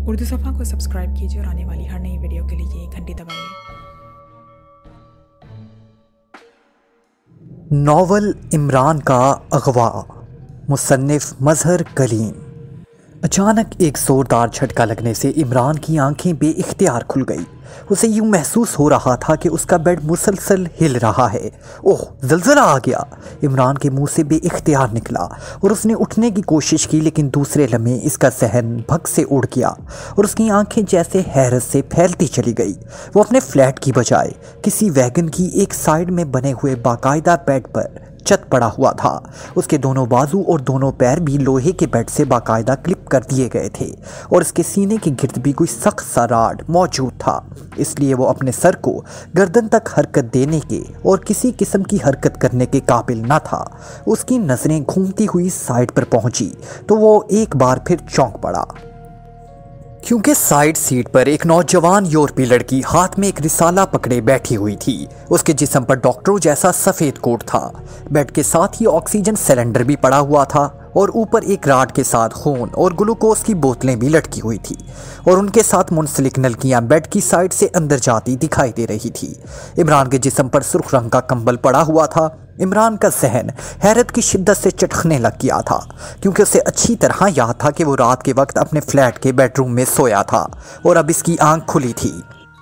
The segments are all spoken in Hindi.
उर्दू सफ़ा को सब्सक्राइब कीजिए और आने वाली हर नई वीडियो के लिए घंटी दबाइए। नॉवल इमरान का अगवा, मुसन्निफ मजहर कलीम। अचानक एक जोरदार झटका लगने से इमरान की आंखें बेइख्तियार खुल गई। उसे यूं महसूस हो रहा था कि उसका बेड मुसलसल हिल रहा है। ओह, ज़लज़ला आ गया! इमरान के मुंह से बेइख्तियार निकला और उसने उठने की कोशिश की, लेकिन दूसरे लम्हे इसका जहन भग से उड़ गया और उसकी आंखें जैसे हैरत से फैलती चली गई। वो अपने फ्लैट की बजाय किसी वैगन की एक साइड में बने हुए बाकायदा बेड पर चत पड़ा हुआ था। उसके दोनों बाजू और दोनों पैर भी लोहे के बेड से बाकायदा क्लिप कर दिए गए थे और इसके सीने के गिर्द भी कोई सख्त सा राड मौजूद था। इसलिए वो अपने सर को गर्दन तक हरकत देने के और किसी किस्म की हरकत करने के काबिल न था। उसकी नजरें घूमती हुई साइड पर पहुंची तो वो एक बार फिर चौंक पड़ा, क्योंकि साइड सीट पर एक नौजवान यूरोपीय लड़की हाथ में एक रिसाला पकड़े बैठी हुई थी। उसके जिस्म पर डॉक्टरों जैसा सफ़ेद कोट था। बेड के साथ ही ऑक्सीजन सिलेंडर भी पड़ा हुआ था और ऊपर एक राड के साथ खून और ग्लूकोज की बोतलें भी लटकी हुई थी और उनके साथ मुंसलिक नलकियां बेड की साइड से अंदर जाती दिखाई दे रही थी। इमरान के जिस्म पर सुर्ख रंग का कंबल पड़ा हुआ था। इमरान का जहन हैरत की शिद्दत से चटखने लग गया था, क्योंकि उसे अच्छी तरह याद था कि वो रात के वक्त अपने फ्लैट के बेडरूम में सोया था और अब इसकी आंख खुली थी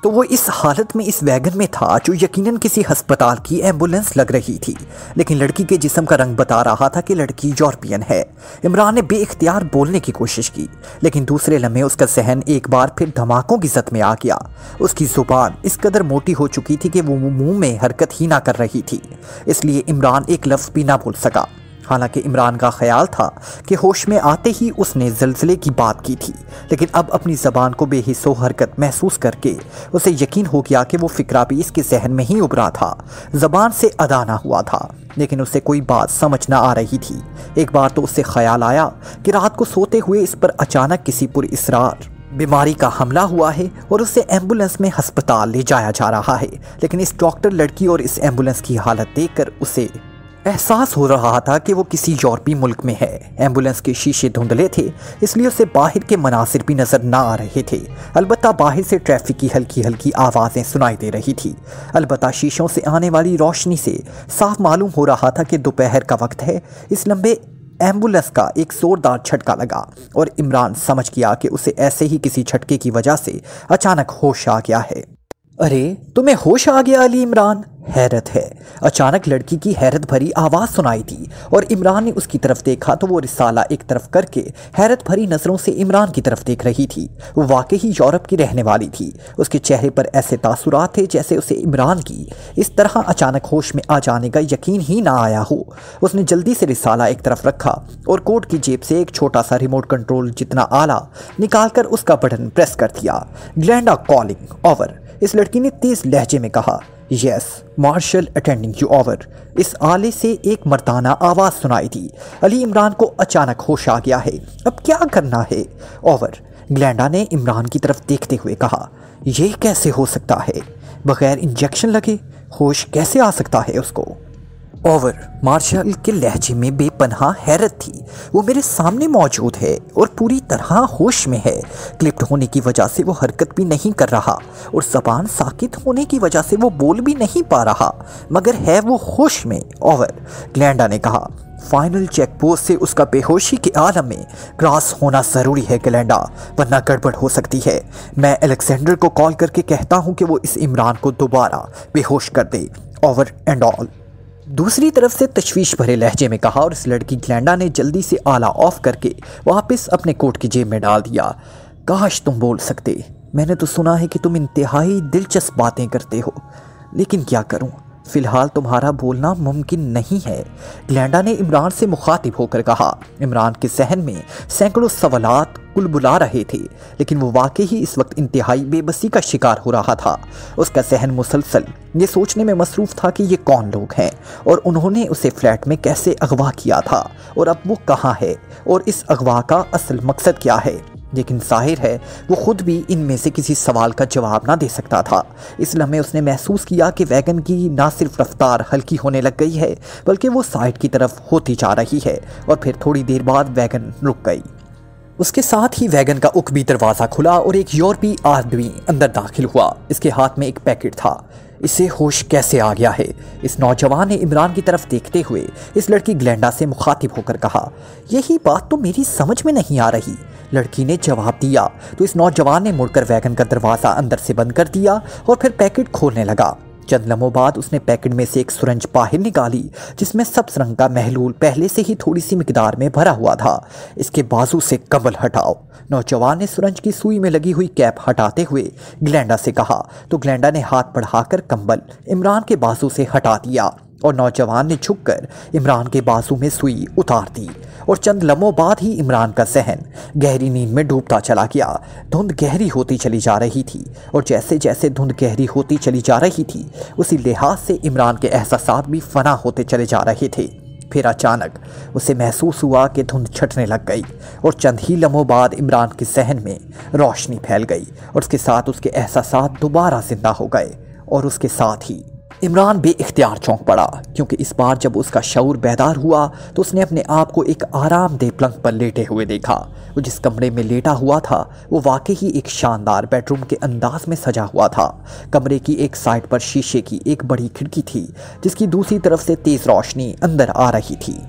तो वो इस हालत में इस वैगन में था जो यकीनन किसी अस्पताल की एम्बुलेंस लग रही थी। लेकिन लड़की के जिस्म का रंग बता रहा था कि लड़की यूरोपियन है। इमरान ने बेइख्तियार बोलने की कोशिश की, लेकिन दूसरे लम्हे उसका जहन एक बार फिर धमाकों की जद में आ गया। उसकी जुबान इस कदर मोटी हो चुकी थी कि वो मुंह में हरकत ही ना कर रही थी, इसलिए इमरान एक लफ्ज़ भी ना बोल सका। हालांकि इमरान का ख्याल था कि होश में आते ही उसने ज़लज़ले की बात की थी, लेकिन अब अपनी ज़बान को बेहिस्सो हरकत महसूस करके उसे यकीन हो गया कि वो फिक्रा भी इसके जहन में ही उभरा था। ज़बान से अदा ना हुआ था, लेकिन उसे कोई बात समझ ना आ रही थी। एक बार तो उसे ख्याल आया कि रात को सोते हुए इस पर अचानक किसी पुरअसरार बीमारी का हमला हुआ है और उसे एम्बुलेंस में अस्पताल ले जाया जा रहा है। लेकिन इस डॉक्टर लड़की और इस एम्बुलेंस की हालत देखकर उसे एहसास हो रहा था कि वो किसी यूरोपीय मुल्क में है। एम्बुलेंस के शीशे धुंधले थे, इसलिए उसे बाहर के मनासिर भी नजर ना आ रहे थे। अलबत्ता बाहर से ट्रैफिक की हल्की हल्की आवाज़ें सुनाई दे रही थी। अलबत्ता शीशों से आने वाली रोशनी से साफ मालूम हो रहा था कि दोपहर का वक्त है। इस लंबे एम्बुलेंस का एक जोरदार झटका लगा और इमरान समझ गया कि उसे ऐसे ही किसी झटके की वजह से अचानक होश आ गया है। अरे, तुम्हें होश आ गया अली इमरान? हैरत है। अचानक लड़की की हैरत भरी आवाज़ सुनाई दी और इमरान ने उसकी तरफ देखा तो वो रिसाला एक तरफ करके हैरत भरी नज़रों से इमरान की तरफ देख रही थी। वो वाकई ही यूरोप की रहने वाली थी। उसके चेहरे पर ऐसे तासुरात थे जैसे उसे इमरान की इस तरह अचानक होश में आ जाने का यकीन ही ना आया हो। उसने जल्दी से रिसाला एक तरफ रखा और कोट की जेब से एक छोटा सा रिमोट कंट्रोल जितना आला निकालकर उसका बटन प्रेस कर दिया। ग्लैंडा कॉलिंग ओवर, इस लड़की ने तेज लहजे में कहा। Yes marshal attending you over. इस आले से एक मर्दाना आवाज़ सुनाई दी। अली इमरान को अचानक होश आ गया है। अब क्या करना है? ओवर। ग्लैंडा ने इमरान की तरफ देखते हुए कहा, यह कैसे हो सकता है? बगैर इंजेक्शन लगे होश कैसे आ सकता है उसको? ओवर। मार्शल के लहजे में बेपनाह हैरत थी। वो मेरे सामने मौजूद है और पूरी तरह होश में है। क्लिप्ड होने की वजह से वो हरकत भी नहीं कर रहा और ज़बान साकित होने की वजह से वो बोल भी नहीं पा रहा, मगर है वो होश में। ओवर। ग्लैंडा ने कहा, फाइनल चेक पोस्ट से उसका बेहोशी के आलम में क्रॉस होना ज़रूरी है ग्लैंडा, वरना गड़बड़ हो सकती है। मैं अलेक्जेंडर को कॉल करके कहता हूँ कि वो इस इमरान को दोबारा बेहोश कर दे। Over and all. दूसरी तरफ से तशवीश भरे लहजे में कहा और इस लड़की ग्लैंडा ने जल्दी से आला ऑफ करके वापस अपने कोट की जेब में डाल दिया। काश तुम बोल सकते। मैंने तो सुना है कि तुम इंतहाई दिलचस्प बातें करते हो, लेकिन क्या करूं, फिलहाल तुम्हारा बोलना मुमकिन नहीं है। ग्लैंडा ने इमरान से मुखातिब होकर कहा। इमरान के जहन में सैकड़ों सवालात कुलबुला रहे थे, लेकिन वो वाकई ही इस वक्त इंतहाई बेबसी का शिकार हो रहा था। उसका जहन मुसलसल ये सोचने में मसरूफ़ था कि ये कौन लोग हैं और उन्होंने उसे फ्लैट में कैसे अगवा किया था और अब वो कहाँ है और इस अगवा का असल मकसद क्या है। लेकिन जाहिर है वो खुद भी इनमें से किसी सवाल का जवाब ना दे सकता था। इस लम्हे उसने महसूस किया कि वैगन की ना सिर्फ रफ्तार हल्की होने लग गई है, बल्कि वो साइड की तरफ होती जा रही है और फिर थोड़ी देर बाद वैगन रुक गई। उसके साथ ही वैगन का उकबी दरवाज़ा खुला और एक यूरोपीय आदमी अंदर दाखिल हुआ। इसके हाथ में एक पैकेट था। इसे होश कैसे आ गया है? इस नौजवान ने इमरान की तरफ देखते हुए इस लड़की ग्लेंडा से मुखातिब होकर कहा, यही बात तो मेरी समझ में नहीं आ रही। लड़की ने जवाब दिया तो इस नौजवान ने मुड़कर वैगन का दरवाज़ा अंदर से बंद कर दिया और फिर पैकेट खोलने लगा। चंद लम्हों बाद उसने पैकेट में से एक सुरंज बाहर निकाली जिसमें सब्ज रंग का महलूल पहले से ही थोड़ी सी मिकदार में भरा हुआ था। इसके बाजू से कंबल हटाओ। नौजवान ने सुरंज की सुई में लगी हुई कैप हटाते हुए ग्लेंडा से कहा तो ग्लेंडा ने हाथ बढ़ाकर कंबल इमरान के बाजू से हटा दिया और नौजवान ने झुककर इमरान के बाजू में सुई उतार दी और चंद लम्हों बाद ही इमरान का ज़हन गहरी नींद में डूबता चला गया। धुंध गहरी होती चली जा रही थी और जैसे जैसे धुंध गहरी होती चली जा रही थी उसी लिहाज से इमरान के एहसासात भी फना होते चले जा रहे थे। फिर अचानक उसे महसूस हुआ कि धुंध छटने लग गई और चंद ही लम्हों बाद इमरान के जहन में रोशनी फैल गई और उसके साथ उसके एहसासात दोबारा जिंदा हो गए और उसके साथ ही इमरान बेइख्तियार चौंक पड़ा क्योंकि इस बार जब उसका शऊर बेदार हुआ तो उसने अपने आप को एक आरामदेह पलंग पर लेटे हुए देखा। वो जिस कमरे में लेटा हुआ था वो वाकई ही एक शानदार बेडरूम के अंदाज में सजा हुआ था। कमरे की एक साइड पर शीशे की एक बड़ी खिड़की थी जिसकी दूसरी तरफ से तेज रोशनी अंदर आ रही थी।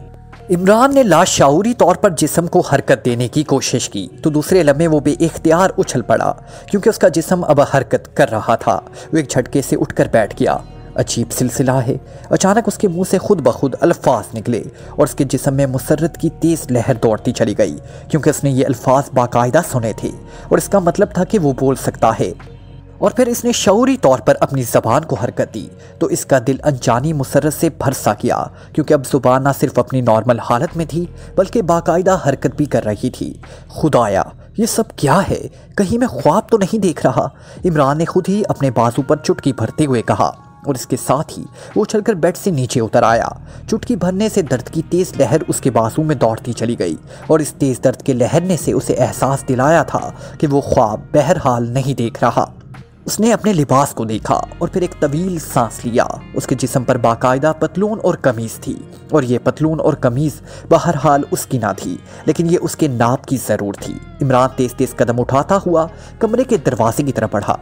इमरान ने लाशऊरी तौर पर जिस्म को हरकत देने की कोशिश की तो दूसरे लम्हे वो बेइख्तियार उछल पड़ा क्योंकि उसका जिस्म अब हरकत कर रहा था। वो एक झटके से उठकर बैठ गया। अजीब सिलसिला है। अचानक उसके मुंह से खुद ब खुद अल्फाज निकले और उसके जिस्म में मुसर्रत की तेज लहर दौड़ती चली गई क्योंकि उसने ये अल्फाज बाकायदा सुने थे और इसका मतलब था कि वो बोल सकता है। और फिर इसने शऊरी तौर पर अपनी ज़बान को हरकत दी तो इसका दिल अनजानी मुसर्रत से भर सा किया क्योंकि अब ज़ुबान ना सिर्फ अपनी नॉर्मल हालत में थी बल्कि बाकायदा हरकत भी कर रही थी। खुदाया, ये सब क्या है? कहीं मैं ख्वाब तो नहीं देख रहा? इमरान ने खुद ही अपने बाजू पर चुटकी भरते हुए कहा और इसके साथ ही वो उछलकर बेड से नीचे उतर आया। चुटकी भरने से दर्द की तेज लहर उसके बाजू में दौड़ती चली गई और इस तेज दर्द के लहरने से उसे एहसास दिलाया था कि वो ख्वाब बहरहाल नहीं देख रहा। उसने अपने लिबास को देखा और फिर एक तवील सांस लिया। उसके जिस्म पर बाकायदा पतलून और कमीज थी और ये पतलून और कमीज बहरहाल उसकी ना थी लेकिन ये उसके नाप की ज़रूर थी। इमरान तेज तेज कदम उठाता हुआ कमरे के दरवाजे की तरफ बढ़ा।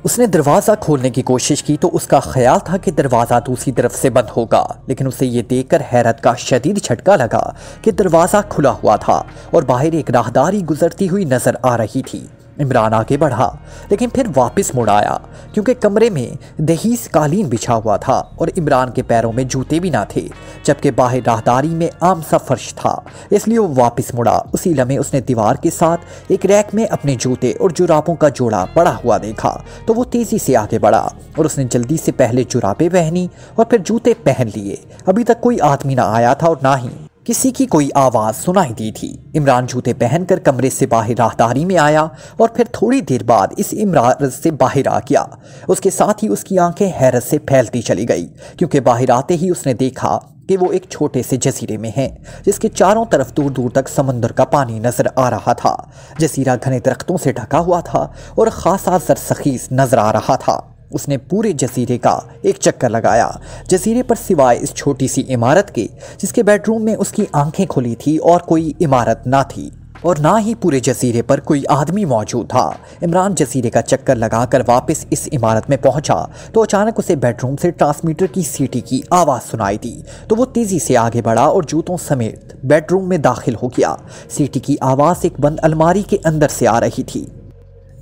उसने दरवाज़ा खोलने की कोशिश की तो उसका ख्याल था कि दरवाज़ा दूसरी तरफ से बंद होगा लेकिन उसे ये देखकर हैरत का शदीद झटका लगा कि दरवाज़ा खुला हुआ था और बाहर एक राहदारी गुजरती हुई नज़र आ रही थी। इमरान आगे बढ़ा लेकिन फिर वापस मुड़ आया क्योंकि कमरे में दहीस कालीन बिछा हुआ था और इमरान के पैरों में जूते भी ना थे जबकि बाहर राहदारी में आम सा फर्श था। इसलिए वो वापस मुड़ा। उसी लम्हे उसने दीवार के साथ एक रैक में अपने जूते और जुराबों का जोड़ा पड़ा हुआ देखा तो वो तेज़ी से आगे बढ़ा और उसने जल्दी से पहले जुराबें पहनी और फिर जूते पहन लिए। अभी तक कोई आदमी ना आया था और ना ही किसी की कोई आवाज़ सुनाई दी थी। इमरान जूते पहनकर कमरे से बाहर राहदारी में आया और फिर थोड़ी देर बाद इस इमारत से बाहर आ गया। उसके साथ ही उसकी आंखें हैरत से फैलती चली गई क्योंकि बाहर आते ही उसने देखा कि वो एक छोटे से जजीरे में है जिसके चारों तरफ दूर दूर तक समंदर का पानी नजर आ रहा था। जजीरा घने दरख्तों से ढका हुआ था और खासा सरसखीज नजर आ रहा था। उसने पूरे जजीरे का एक चक्कर लगाया। जजीरे पर सिवाय इस छोटी सी इमारत के जिसके बेडरूम में उसकी आंखें खुली थी और कोई इमारत ना थी और ना ही पूरे जजीरे पर कोई आदमी मौजूद था। इमरान जजीरे का चक्कर लगाकर वापस इस इमारत में पहुंचा तो अचानक उसे बेडरूम से ट्रांसमीटर की सीटी की आवाज़ सुनाई दी तो वो तेज़ी से आगे बढ़ा और जूतों समेत बेडरूम में दाखिल हो गया। सीटी की आवाज़ एक बंद अलमारी के अंदर से आ रही थी।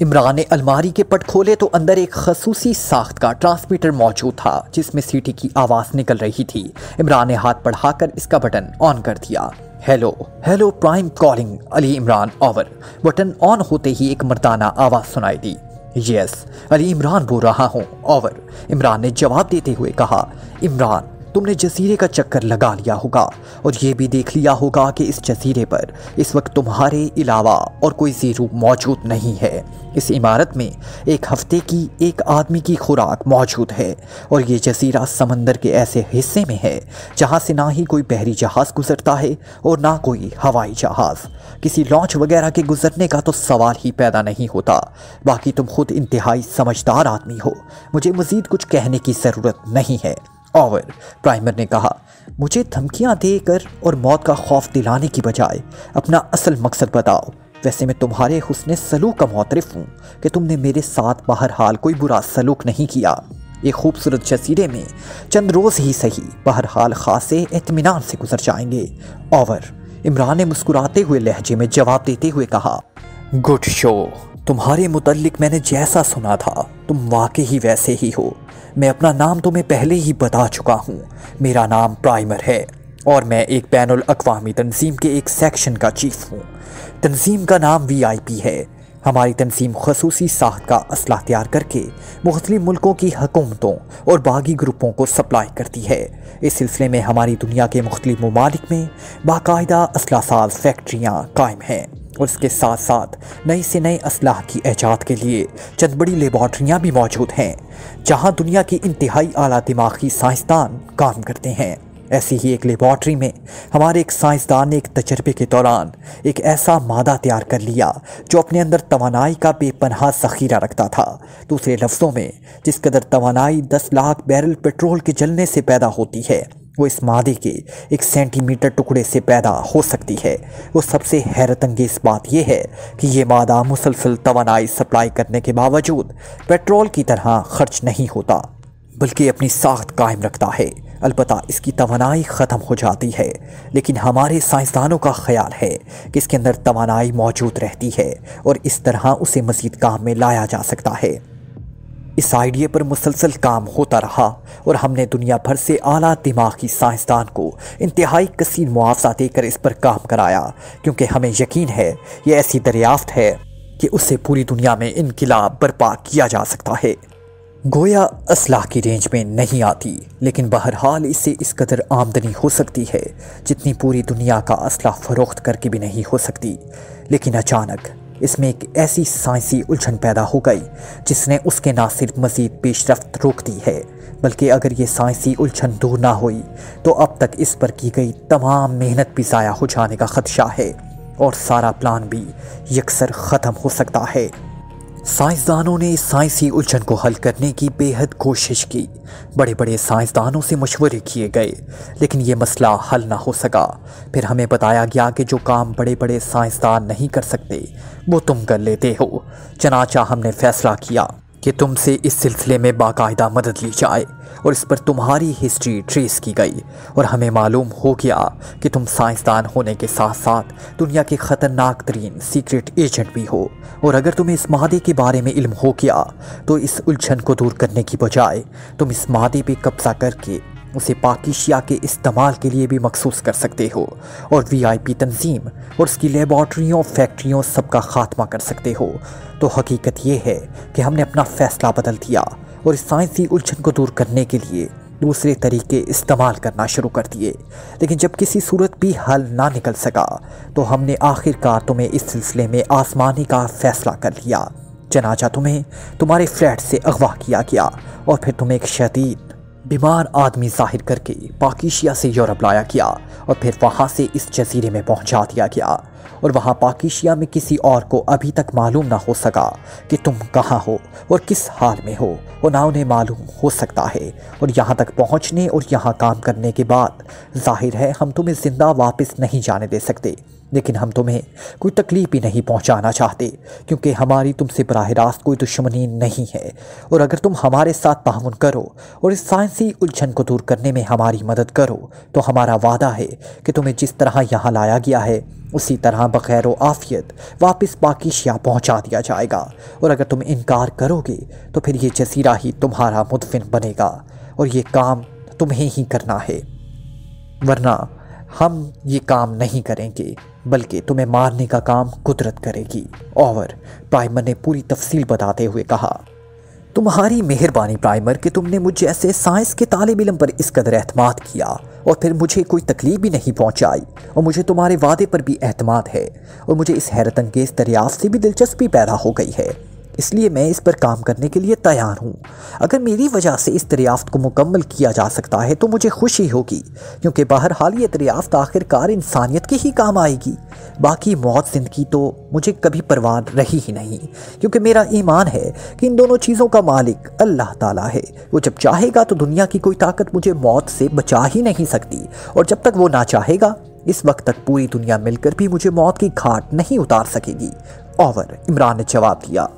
इमरान ने अलमारी के पट खोले तो अंदर एक खसूसी साख्त का ट्रांसमीटर मौजूद था जिसमें सीटी की आवाज़ निकल रही थी। इमरान ने हाथ बढ़ाकर इसका बटन ऑन कर दिया। Hello prime calling Ali Imran over. Button on होते ही एक मर्दाना आवाज़ सुनाई दी। यस, अली इमरान बोल रहा हूँ ओवर। इमरान ने जवाब देते हुए कहा। इमरान, तुमने जजीरे का चक्कर लगा लिया होगा और ये भी देख लिया होगा कि इस जजीरे पर इस वक्त तुम्हारे अलावा और कोई ज़ीरू मौजूद नहीं है। इस इमारत में एक हफ्ते की एक आदमी की खुराक मौजूद है और ये जजीरा समंदर के ऐसे हिस्से में है जहाँ से ना ही कोई बहरी जहाज़ गुजरता है और ना कोई हवाई जहाज़। किसी लॉन्च वगैरह के गुजरने का तो सवाल ही पैदा नहीं होता। बाकी तुम खुद इंतहाई समझदार आदमी हो, मुझे मज़ीद कुछ कहने की ज़रूरत नहीं है ओवर। प्राइमर ने कहा। मुझे धमकियां देकर और मौत का खौफ दिलाने की बजाय अपना असल मकसद बताओ। वैसे मैं तुम्हारे हुस्न सलूक का मुतरिफ हूँ कि तुमने मेरे साथ बहरहाल कोई बुरा सलूक नहीं किया। एक खूबसूरत जजीरे में चंद रोज़ ही सही बहरहाल खासे इत्मीनान से गुजर जाएंगे। और इमरान ने मुस्कुराते हुए लहजे में जवाब देते हुए कहा, गुड शो। तुम्हारे मुतल्लिक मैंने जैसा सुना था तुम वाकई ही वैसे ही हो। मैं अपना नाम तुम्हें पहले ही बता चुका हूँ। मेरा नाम प्राइमर है और मैं एक बैनुल अक़वामी तंजीम के एक सेक्शन का चीफ हूँ। तंजीम का नाम VIP है। हमारी तंजीम खसूसी साख्त का असलाह तैयार करके मुख्तलिफ मुल्कों की हुकूमतों और बागी ग्रुपों को सप्लाई करती है। इस सिलसिले में हमारी दुनिया के मुख्तलिफ ममालिक में बाकायदा असलाह साज फैक्ट्रियाँ कायम हैं और इसके साथ साथ नई से नए असलाह की ईजाद के लिए चंद बड़ी लेबॉर्ट्रियाँ भी मौजूद हैं जहाँ दुनिया की इंतहाई आला दिमागी साइंसदान काम करते हैं। ऐसी ही एक लेबॉर्ट्री में हमारे एक साइंसदान ने एक तजर्बे के दौरान एक ऐसा मादा तैयार कर लिया जो अपने अंदर तवानाई का बेपनाह ज़ख़ीरा रखता था। दूसरे लफ्ज़ों में, जिस कदर तवानाई 10 लाख बैरल पेट्रोल के जलने से पैदा होती है वो इस मादे के 1 सेंटीमीटर टुकड़े से पैदा हो सकती है। वो सबसे हैरत अंगेज़ बात यह है कि ये मादा मुसलसल तवानाई सप्लाई करने के बावजूद पेट्रोल की तरह खर्च नहीं होता बल्कि अपनी साख्त कायम रखता है। अलबत्ता इसकी तवानाई ख़त्म हो जाती है, लेकिन हमारे साइंसदानों का ख्याल है कि इसके अंदर तवानाई मौजूद रहती है और इस तरह उसे मज़ीद काम में लाया जा सकता है। इस आइडिया पर मुसलसल काम होता रहा और हमने दुनिया भर से आला दिमागी साइंसदान को इंतहाई कसीर मुआवजा देकर इस पर काम कराया, क्योंकि हमें यकीन है ये ऐसी दरियाफ्त है कि उससे पूरी दुनिया में इनकिलाब बर्पा किया जा सकता है। गोया असलाह की रेंज में नहीं आती, लेकिन बहरहाल इससे इस कदर आमदनी हो सकती है जितनी पूरी दुनिया का असलाह फ़रोख्त करके भी नहीं हो सकती। लेकिन अचानक इसमें एक ऐसी साइंसी उलझन पैदा हो गई जिसने उसके ना सिर्फ मज़ीद पेशरफ्त रोक दी है, बल्कि अगर ये साइंसी उलझन दूर ना हुई तो अब तक इस पर की गई तमाम मेहनत भी ज़ाया हो जाने का ख़दशा है और सारा प्लान भी यकसर ख़त्म हो सकता है। साइंसदानों ने इस साइंसी उलझन को हल करने की बेहद कोशिश की। बड़े बड़े साइंसदानों से मशवरे किए गए, लेकिन ये मसला हल ना हो सका। फिर हमें बताया गया कि जो काम बड़े बड़े साइंसदान नहीं कर सकते वो तुम कर लेते हो। चनाचा हमने फ़ैसला किया कि तुमसे इस सिलसिले में बाकायदा मदद ली जाए और इस पर तुम्हारी हिस्ट्री ट्रेस की गई और हमें मालूम हो गया कि तुम साइंसदान होने के साथ साथ दुनिया के ख़तरनाक तरीन सीक्रेट एजेंट भी हो। और अगर तुम्हें इस मादे के बारे में इल्म हो गया तो इस उलझन को दूर करने की बजाय तुम इस मादे पे कब्ज़ा करके उसे पाकिशिया के इस्तेमाल के लिए भी मखसूस कर सकते हो और VIP तंजीम और उसकी लेबॉर्ट्रियों फैक्ट्रियों सबका ख़ात्मा कर सकते हो। तो हकीकत ये है कि हमने अपना फ़ैसला बदल दिया और इस साइंसी उलझन को दूर करने के लिए दूसरे तरीके इस्तेमाल करना शुरू कर दिए। लेकिन जब किसी सूरत भी हल ना निकल सका तो हमने आखिरकार तुम्हें इस सिलसिले में आसमानी का फ़ैसला कर लिया। चनाचा तुम्हें तुम्हारे फ्लैट से अगवा किया गया और फिर तुम्हें एक शदीद बीमार आदमी जाहिर करके पाकिशिया से यूरोप लाया गया और फिर वहाँ से इस जजीरे में पहुँचा दिया गया और वहाँ पाकिशिया में किसी और को अभी तक मालूम ना हो सका कि तुम कहाँ हो और किस हाल में हो और ना उन्हें मालूम हो सकता है। और यहाँ तक पहुँचने और यहाँ काम करने के बाद जाहिर है हम तुम्हें ज़िंदा वापस नहीं जाने दे सकते, लेकिन हम तुम्हें कोई तकलीफ़ भी नहीं पहुंचाना चाहते क्योंकि हमारी तुमसे बराह रास्त कोई दुश्मनी नहीं है। और अगर तुम हमारे साथ ताउन करो और इस साइंसी उलझन को दूर करने में हमारी मदद करो तो हमारा वादा है कि तुम्हें जिस तरह यहाँ लाया गया है उसी तरह बखैर व आफियत वापस पाकिशिया पहुँचा दिया जाएगा। और अगर तुम इनकार करोगे तो फिर ये जजीरा ही तुम्हारा मुदफिन बनेगा और ये काम तुम्हें ही करना है, वरना हम ये काम नहीं करेंगे बल्कि तुम्हें मारने का काम कुदरत करेगी। और प्राइमर ने पूरी तफसील बताते हुए कहा, तुम्हारी मेहरबानी प्राइमर कि तुमने मुझ जैसे साइंस के तालिब इल्म पर इस कदर एतमाद किया और फिर मुझे कोई तकलीफ भी नहीं पहुंचाई। और मुझे तुम्हारे वादे पर भी एतमाद है और मुझे इस हैरत अंगेज़ दरियाफ्त से भी दिलचस्पी पैदा हो गई है, इसलिए मैं इस पर काम करने के लिए तैयार हूँ। अगर मेरी वजह से इस दरियाफ्त को मुकम्मल किया जा सकता है तो मुझे खुशी होगी, क्योंकि बहरहाल ये दरियाफ्त आखिरकार इंसानियत के ही काम आएगी। बाकी मौत ज़िंदगी तो मुझे कभी परवाह रही ही नहीं, क्योंकि मेरा ईमान है कि इन दोनों चीज़ों का मालिक अल्लाह ताला है। वो जब चाहेगा तो दुनिया की कोई ताकत मुझे मौत से बचा ही नहीं सकती, और जब तक वो ना चाहेगा इस वक्त तक पूरी दुनिया मिलकर भी मुझे मौत की घाट नहीं उतार सकेगी। ओवर, इमरान ने जवाब दिया।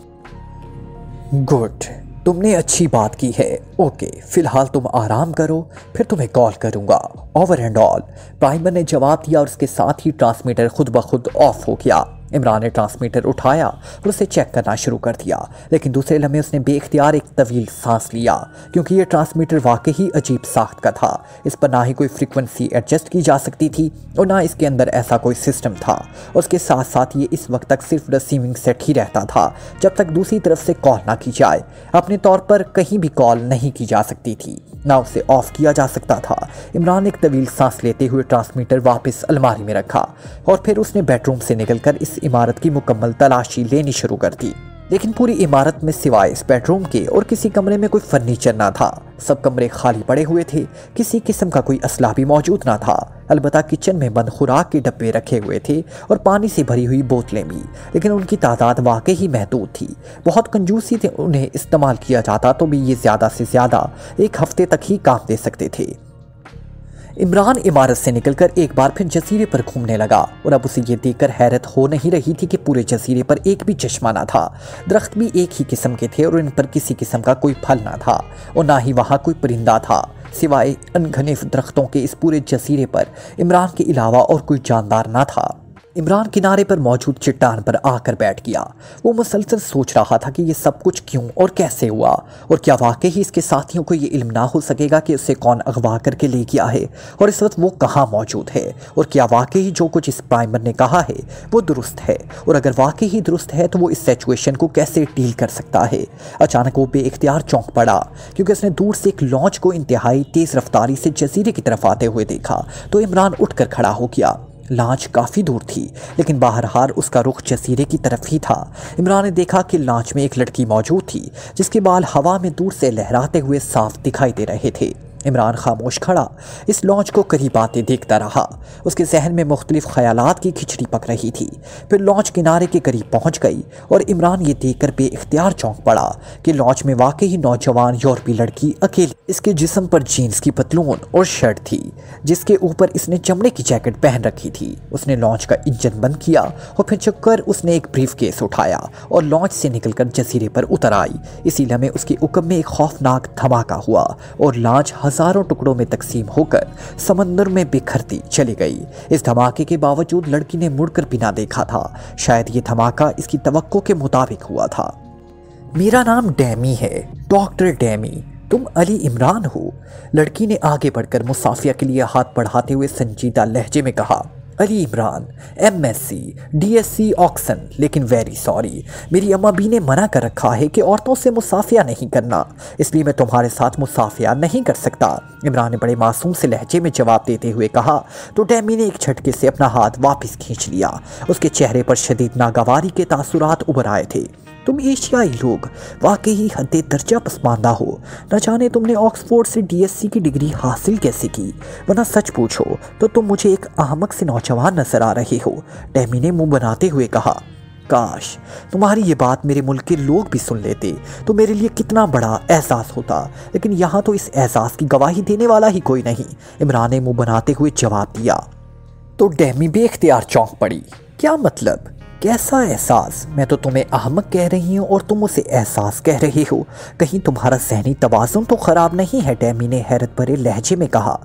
गुड, तुमने अच्छी बात की है। ओके, फिलहाल तुम आराम करो, फिर तुम्हें कॉल करूंगा। ओवर एंड ऑल, प्राइमर ने जवाब दिया और उसके साथ ही ट्रांसमीटर खुद ब खुद ऑफ हो गया। इमरान ने ट्रांसमीटर उठाया और उसे चेक करना शुरू कर दिया, लेकिन दूसरे लम्हे उसने बेख्तियार एक तवील सांस लिया, क्योंकि ये ट्रांसमीटर वाकई ही अजीब साख्त का था। इस पर ना ही कोई फ्रीक्वेंसी एडजस्ट की जा सकती थी और ना इसके अंदर ऐसा कोई सिस्टम था। उसके साथ साथ ये इस वक्त तक सिर्फ रिसीविंग सेट ही रहता था जब तक दूसरी तरफ से कॉल ना की जाए। अपने तौर पर कहीं भी कॉल नहीं की जा सकती थी, ना उसे ऑफ किया जा सकता था। इमरान ने एक तवील सांस लेते हुए ट्रांसमीटर वापस अलमारी में रखा और फिर उसने बेडरूम से निकलकर इस इमारत की मुकम्मल तलाशी लेनी शुरू कर दी। लेकिन पूरी इमारत में सिवाय इस बेडरूम के और किसी कमरे में कोई फर्नीचर ना था। सब कमरे खाली पड़े हुए थे, किसी किस्म का कोई असला भी मौजूद ना था। अलबत्ता किचन में बंद खुराक के डब्बे रखे हुए थे और पानी से भरी हुई बोतलें भी, लेकिन उनकी तादाद वाकई ही महदूद थी। बहुत कंजूसी से उन्हें इस्तेमाल किया जाता तो भी ये ज़्यादा से ज़्यादा एक हफ्ते तक ही काम दे सकते थे। इमरान इमारत से निकलकर एक बार फिर जजीरे पर घूमने लगा और अब उसे ये देखकर हैरत हो नहीं रही थी कि पूरे जजीरे पर एक भी चश्मा ना था। दरख्त भी एक ही किस्म के थे और इन पर किसी किस्म का कोई फल ना था और ना ही वहाँ कोई परिंदा था। सिवाय अनघने दरख्तों के इस पूरे जजीरे पर इमरान के अलावा और कोई जानदार ना था। इमरान किनारे पर मौजूद चट्टान पर आकर बैठ गया। वो मुसलसल सोच रहा था कि ये सब कुछ क्यों और कैसे हुआ, और क्या वाकई ही इसके साथियों को ये इल्म ना हो सकेगा कि उसे कौन अगवा करके ले गया है और इस वक्त वो कहाँ मौजूद है, और क्या वाकई जो कुछ इस प्राइमर ने कहा है वो दुरुस्त है, और अगर वाकई ही दुरुस्त है तो वो इस सिचुएशन को कैसे डील कर सकता है। अचानक वो बेइख्तियार चौंक पड़ा, क्योंकि उसने दूर से एक लॉन्च को इंतहाई तेज़ रफ्तारी से जजीरे की तरफ आते हुए देखा तो इमरान उठकर खड़ा हो गया। लांच काफ़ी दूर थी, लेकिन बहरहाल उसका रुख जजीरे की तरफ ही था। इमरान ने देखा कि लांच में एक लड़की मौजूद थी जिसके बाल हवा में दूर से लहराते हुए साफ दिखाई दे रहे थे। इमरान खामोश खड़ा इस लॉन्च को करीब आते देखता रहा। उसके जहन में मुख्तलिफ ख्यालात की खिचड़ी पक रही थी। फिर लॉन्च किनारे के करीब पहुंच गई और इमरान ये देखकर बेइख्तियार चौंक पड़ा कि लॉन्च में वाकई ही नौजवान यूरोपी लड़की अकेली। इसके जिस्म पर जीन्स की पतलून और शर्ट थी जिसके ऊपर इसने चमड़े की जैकेट पहन रखी थी। उसने लॉन्च का इंजन बंद किया और फिर चुपकर उसने एक ब्रीफ केस उठाया और लॉन्च से निकलकर जजीरे पर उतर आई। इसी लम्हे उसके उकम में एक खौफनाक धमाका हुआ और लॉन्च हजारों टुकड़ों में तकसीम होकर समंदर में बिखरती चली गई। इस धमाके के बावजूद लड़की ने मुड़कर भी ना देखा था। शायद ये धमाका इसकी तवक्को के मुताबिक हुआ था। मेरा नाम डैमी है, डॉक्टर डैमी। तुम अली इमरान हो? लड़की ने आगे बढ़कर मुसाफिया के लिए हाथ बढ़ाते हुए संजीदा लहजे में कहा। Ali Imran, MSc, DSc Oxon, लेकिन वेरी सॉरी, मेरी अम्मा बी ने मना कर रखा है कि औरतों से मुसाफिया नहीं करना, इसलिए मैं तुम्हारे साथ मुसाफिया नहीं कर सकता। इमरान ने बड़े मासूम से लहजे में जवाब देते हुए कहा तो डैमी ने एक झटके से अपना हाथ वापस खींच लिया। उसके चेहरे पर शदीद नागवारी के तासुरात उभर आए थे। तुम एशियाई लोग वाकई ही हद दर्जा पसमानदा हो। न जाने तुमने ऑक्सफोर्ड से DSc की डिग्री हासिल कैसे की, वरना सच पूछो तो तुम मुझे एक अहमक से नौजवान नजर आ रहे हो। डैमी ने मुंह बनाते हुए कहा, काश तुम्हारी ये बात मेरे मुल्क के लोग भी सुन लेते तो मेरे लिए कितना बड़ा एहसास होता, लेकिन यहाँ तो इस एहसास की गवाही देने वाला ही कोई नहीं। इमरान ने मुंह बनाते हुए जवाब दिया। तो डैमी बेख्तियार चौंक पड़ी। क्या मतलब? कैसा एहसास? मैं तो तुम्हें अहमक कह रही हूँ और तुम उसे एहसास कह रहे हो। कहीं तुम्हारा ज़हनी तवाज़ुन तो ख़राब नहीं है? डैमी ने हैरत भरे लहजे में कहा।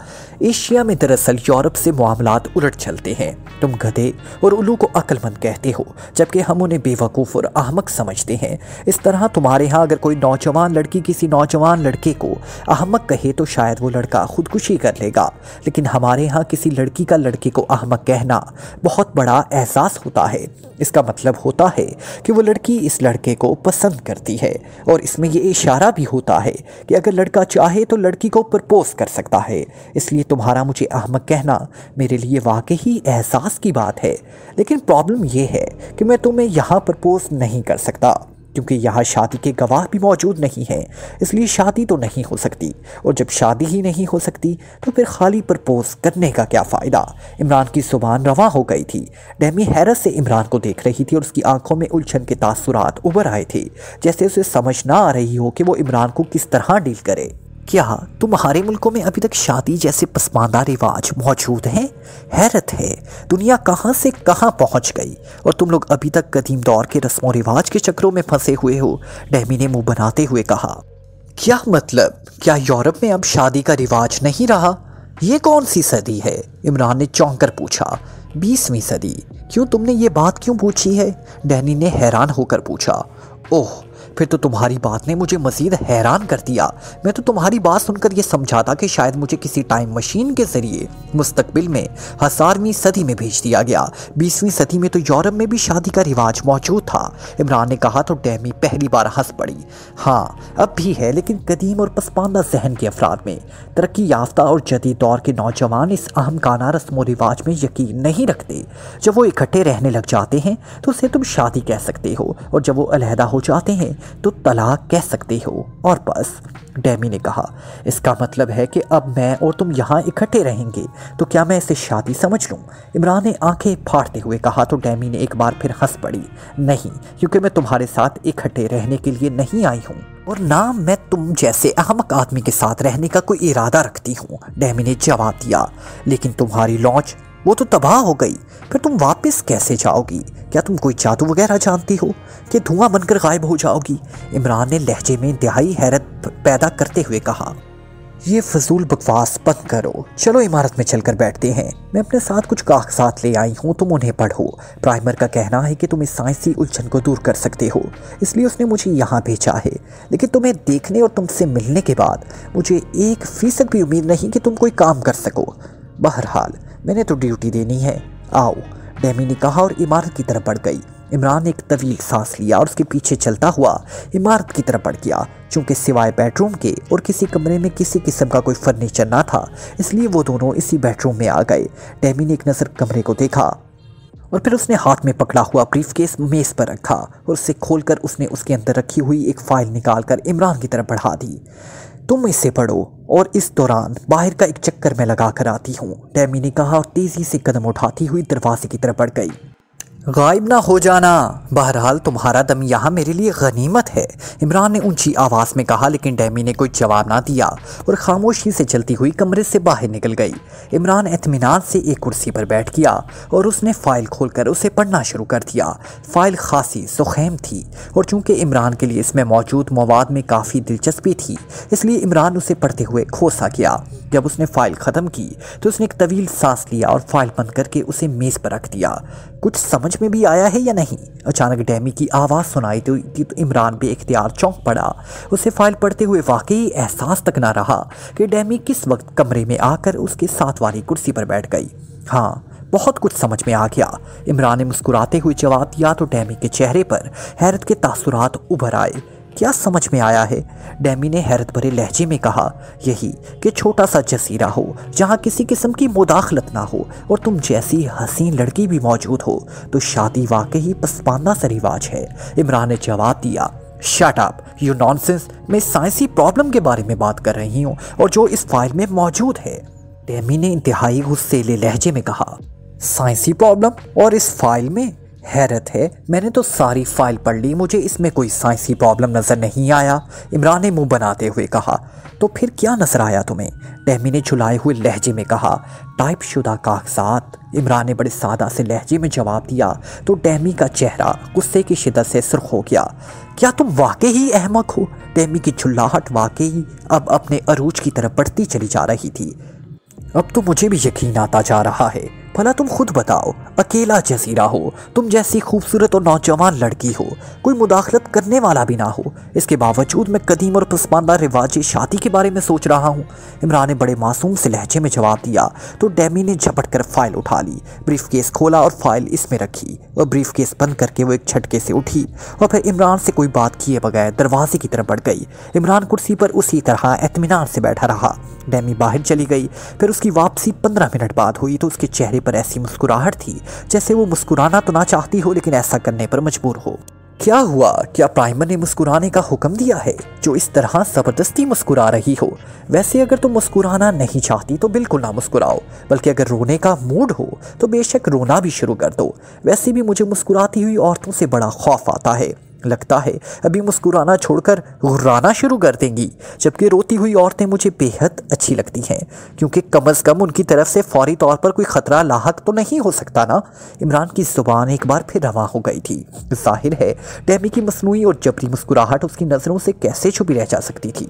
एशिया में दरअसल यूरोप से मामलात उलट चलते हैं। तुम गधे और उल्लू को अक्लमंद कहते हो, जबकि हम उन्हें बेवकूफ़ और अहमक समझते हैं। इस तरह तुम्हारे यहाँ अगर कोई नौजवान लड़की किसी नौजवान लड़के को अहमक कहे तो शायद वो लड़का खुदकुशी कर लेगा, लेकिन हमारे यहाँ किसी लड़की का लड़के को अहमक कहना बहुत बड़ा एहसास होता है। इसका मतलब होता है कि वो लड़की इस लड़के को पसंद करती है, और इसमें ये इशारा भी होता है कि अगर लड़का चाहे तो लड़की को प्रपोज कर सकता है। इसलिए तुम्हारा मुझे अहमक कहना मेरे लिए वाकई ही एहसास की बात है। लेकिन प्रॉब्लम ये है कि मैं तुम्हें यहाँ प्रपोज नहीं कर सकता, क्योंकि यहाँ शादी के गवाह भी मौजूद नहीं हैं, इसलिए शादी तो नहीं हो सकती, और जब शादी ही नहीं हो सकती तो फिर खाली प्रपोज करने का क्या फ़ायदा। इमरान की ज़ुबान रवां हो गई थी। डैमी हैरत से इमरान को देख रही थी और उसकी आंखों में उलझन के तासुरात उभर आए थे, जैसे उसे समझ ना आ रही हो कि वो इमरान को किस तरह डील करे। क्या तुम्हारे मुल्कों में अभी तक शादी जैसे पसमानदा रिवाज मौजूद हैं? हैरत है, दुनिया कहाँ से कहाँ पहुँच गई और तुम लोग अभी तक कदीम दौर के रस्मों रिवाज के चक्रों में फंसे हुए हो। डेमी ने मुंह बनाते हुए कहा। क्या मतलब? क्या यूरोप में अब शादी का रिवाज नहीं रहा? ये कौन सी सदी है? इमरान ने चौंक कर पूछा। 20वीं सदी। क्यों, तुमने ये बात क्यों पूछी है? डैनी ने हैरान होकर पूछा। ओह, फिर तो तुम्हारी बात ने मुझे मज़ीद हैरान कर दिया। मैं तो तुम्हारी बात सुनकर यह समझा था कि शायद मुझे किसी टाइम मशीन के ज़रिए मुस्तकबिल में 1000वीं सदी में भेज दिया गया। 20वीं सदी में तो यूरोप में भी शादी का रिवाज मौजूद था, इमरान ने कहा तो डेमी पहली बार हंस पड़ी। हाँ, अब भी है, लेकिन कदीम और पसमानदा जहन के अफराद में। तरक्की याफ्ता और जदीद दौर के नौजवान इस अहमकाना रस्म रिवाज में यकीन नहीं रखते। जब वो इकट्ठे रहने लग जाते हैं तो उसे तुम शादी कह सकते हो, और जब वो अलहदा हो जाते हैं तो तलाक कह सकते हो, और बस। डेमी ने कहा, इसका मतलब है कि अब मैं और तुम यहाँ इकट्ठे रहेंगे, तो क्या मैं इसे शादी समझ लूँ? इमरान ने आंखें फाड़ते हुए कहा तो डेमी ने एक बार फिर हंस पड़ी। नहीं, क्योंकि मैं तुम्हारे साथ इकट्ठे रहने के लिए नहीं आई हूँ, और ना मैं तुम जैसे अहमक आदमी के साथ रहने का कोई इरादा रखती हूँ, डेमी ने जवाब दिया। लेकिन तुम्हारी लॉन्च वो तो तबाह हो गई, फिर तुम वापस कैसे जाओगी? क्या तुम कोई जादू वगैरह जानती हो कि धुआं बनकर गायब हो जाओगी? इमरान ने लहजे में इंतहाई हैरत पैदा करते हुए कहा। ये फजूल बकवास बंद करो, चलो इमारत में चलकर बैठते हैं। मैं अपने साथ कुछ कागजात ले आई हूँ, तुम उन्हें पढ़ो। प्राइमर का कहना है कि तुम इस साइंसी उलझन को दूर कर सकते हो, इसलिए उसने मुझे यहाँ भेजा है। लेकिन तुम्हें देखने और तुमसे मिलने के बाद मुझे 1% भी उम्मीद नहीं कि तुम कोई काम कर सको। बहरहाल मैंने तो ड्यूटी देनी है, आओ, डेमी ने कहा और इमारत की तरफ बढ़ गई। इमरान ने एक तवील सांस लिया और उसके पीछे चलता हुआ इमारत की तरफ बढ़ गया। चूंकि सिवाय बेडरूम के और किसी कमरे में किसी किस्म का कोई फर्नीचर ना था, इसलिए वो दोनों इसी बेडरूम में आ गए। डेमी ने एक नज़र कमरे को देखा और फिर उसने हाथ में पकड़ा हुआ ब्रीफकेस मेज पर रखा और उसे खोलकर उसने उसके अंदर रखी हुई एक फाइल निकालकर इमरान की तरफ बढ़ा दी। तुम इसे पढ़ो और इस दौरान बाहर का एक चक्कर मैं लगा कर आती हूँ, डेमी ने कहा और तेजी से कदम उठाती हुई दरवाजे की तरफ बढ़ गई। गायब ना हो जाना, बहरहाल तुम्हारा दम यहाँ मेरे लिए गनीमत है, इमरान ने ऊंची आवाज़ में कहा। लेकिन डेमी ने कोई जवाब ना दिया और खामोशी से चलती हुई कमरे से बाहर निकल गई। इमरान इत्मीनान से एक कुर्सी पर बैठ गया और उसने फ़ाइल खोलकर उसे पढ़ना शुरू कर दिया। फ़ाइल खासी सुखैम थी और चूंकि इमरान के लिए इसमें मौजूद मवाद में काफ़ी दिलचस्पी थी, इसलिए इमरान उसे पढ़ते हुए खोसा गया। जब उसने फ़ाइल ख़त्म की तो उसने एक तवील सांस लिया और फाइल बंद करके उसे मेज़ पर रख दिया। कुछ समझ में भी आया है या नहीं? अचानक डेमी की आवाज़ सुनाई दी तो इमरान बेइख्तियार चौंक पड़ा। उसे फाइल पढ़ते हुए वाकई एहसास तक ना रहा कि डेमी किस वक्त कमरे में आकर उसके साथ वाली कुर्सी पर बैठ गई। हाँ, बहुत कुछ समझ में आ गया, इमरान ने मुस्कुराते हुए जवाब दिया तो डेमी के चेहरे पर हैरत के तासुरात उभर आए। क्या समझ में आया है? डेमी ने हैरत भरे लहजे में कहा। यही कि छोटा सा जजीरा हो जहाँ किसी किस्म की मुदाखलत ना हो और तुम जैसी हसीन लड़की भी मौजूद हो, तो शादी वाकई पसमानदा सा रिवाज है, इमरान ने जवाब दिया। शट अप यू नॉनसेंस, मैं साइंसी प्रॉब्लम के बारे में बात कर रही हूँ और जो इस फाइल में मौजूद है, डेमी ने इंतहाई गुस्सेले लहजे में कहा। साइंसी प्रॉब्लम और इस फाइल में? हैरत है, मैंने तो सारी फाइल पढ़ ली, मुझे इसमें कोई साइंसी प्रॉब्लम नज़र नहीं आया, इमरान ने मुंह बनाते हुए कहा। तो फिर क्या नज़र आया तुम्हें? डेमी ने झुलाए हुए लहजे में कहा। टाइप शुदा कागजात, इमरान ने बड़े सादा से लहजे में जवाब दिया तो डेमी का चेहरा गुस्से की शिद्दत से सुर्ख हो गया। क्या तुम वाकई ही अहमक हो? डेमी की झुल्लाहट वाकई अब अपने अरूज की तरफ बढ़ती चली जा रही थी। अब तो मुझे भी यकीन आता जा रहा है। भला तुम खुद बताओ, अकेला जजीरा हो, तुम जैसी खूबसूरत और नौजवान लड़की हो, कोई मुदाखलत करने वाला भी ना हो, इसके बावजूद मैं कदीम और पसमानदा रिवाज शादी के बारे में सोच रहा हूँ, इमरान ने बड़े मासूम से लहजे में जवाब दिया तो डेमी ने झपट कर फाइल उठा ली, ब्रीफकेस खोला और फाइल इसमें रखी और ब्रीफकेस बंद करके वो एक झटके से उठी और फिर इमरान से कोई बात किए बगैर दरवाजे की तरफ बढ़ गई। इमरान कुर्सी पर उसी तरह इत्मीनान से बैठा रहा। डेमी बाहर चली गई। फिर उसकी वापसी 15 मिनट बाद हुई तो उसके चेहरे पर ऐसी मुस्कुराहट थी जैसे वो मुस्कुराना तो ना चाहती हो लेकिन ऐसा करने पर मजबूर हो। क्या हुआ? क्या प्राइमर ने मुस्कुराने का हुक्म दिया है जो इस तरह जबरदस्ती मुस्कुरा रही हो? वैसे अगर तुम मुस्कुराना नहीं चाहती तो बिल्कुल ना मुस्कुराओ, बल्कि अगर रोने का मूड हो तो बेशक रोना भी शुरू कर दो। वैसे भी मुझे मुस्कुराती हुई औरतों से बड़ा खौफ आता है। लगता है अभी मुस्कुराना छोड़कर गुर्राना शुरू कर देंगी। जबकि रोती हुई औरतें मुझे बेहद अच्छी लगती हैं, क्योंकि कम से कम उनकी तरफ से फौरी तौर पर कोई खतरा लाहक तो नहीं हो सकता ना। इमरान की जुबान एक बार फिर रवा हो गई थी। जाहिर है डेमी की मसनूई और जबरी मुस्कुराहट उसकी नज़रों से कैसे छुपी रह जा सकती थी।